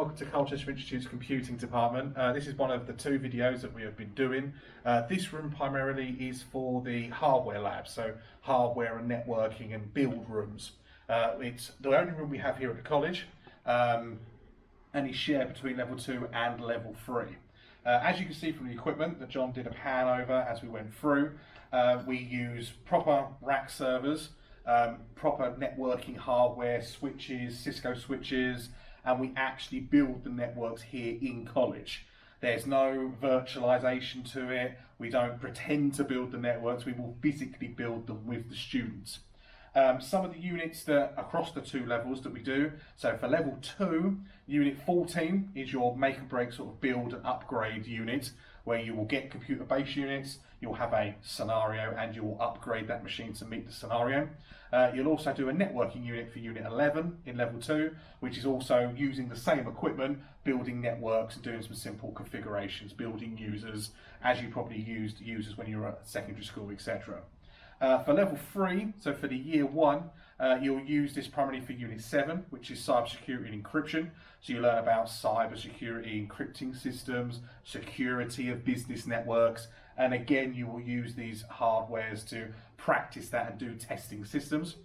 welcome to Colchester Institute's Computing Department. This is one of the 2 videos that we have been doing. This room primarily is for the hardware lab, so hardware and networking and build rooms. It's the only room we have here at the college, and is shared between level 2 and level 3. As you can see from the equipment that John did a pan over as we went through, we use proper rack servers, proper networking hardware, switches, Cisco switches, and we actually build the networks here in college. There's no virtualization to it. We don't pretend to build the networks. We will physically build them with the students. Some of the units that across the 2 levels that we do, so for level 2, unit 14 is your make and break sort of build and upgrade unit, where you will get computer-based units, you'll have a scenario, and you will upgrade that machine to meet the scenario. You'll also do a networking unit for unit 11 in level 2, which is also using the same equipment, building networks and doing some simple configurations, building users, as you probably used users when you were at secondary school, etc. For level 3, so for the year 1, you'll use this primarily for unit 7, which is cybersecurity and encryption. So you learn about cybersecurity, encrypting systems, security of business networks, and again you will use these hardwares to practice that and do testing systems.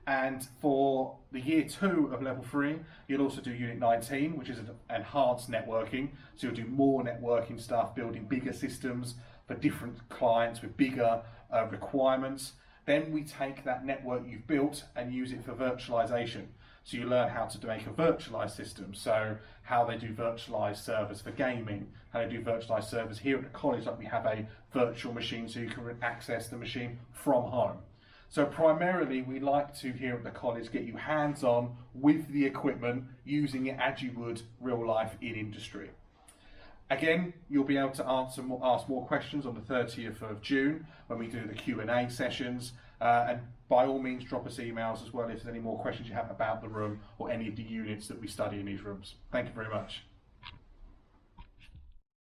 And for the year 2 of level 3, you'll also do unit 19, which is enhanced networking. So you'll do more networking stuff, building bigger systems for different clients with bigger requirements. Then we take that network you've built and use it for virtualization. So you learn how to make a virtualized system. So how they do virtualized servers for gaming, how they do virtualized servers here at the college, like we have a virtual machine so you can access the machine from home. So primarily we like to, here at the college, get you hands-on with the equipment, using it as you would real life in industry. Again, you'll be able to ask more questions on the 30th of June when we do the Q&A sessions, and by all means drop us emails as well if there's any more questions you have about the room or any of the units that we study in these rooms. Thank you very much.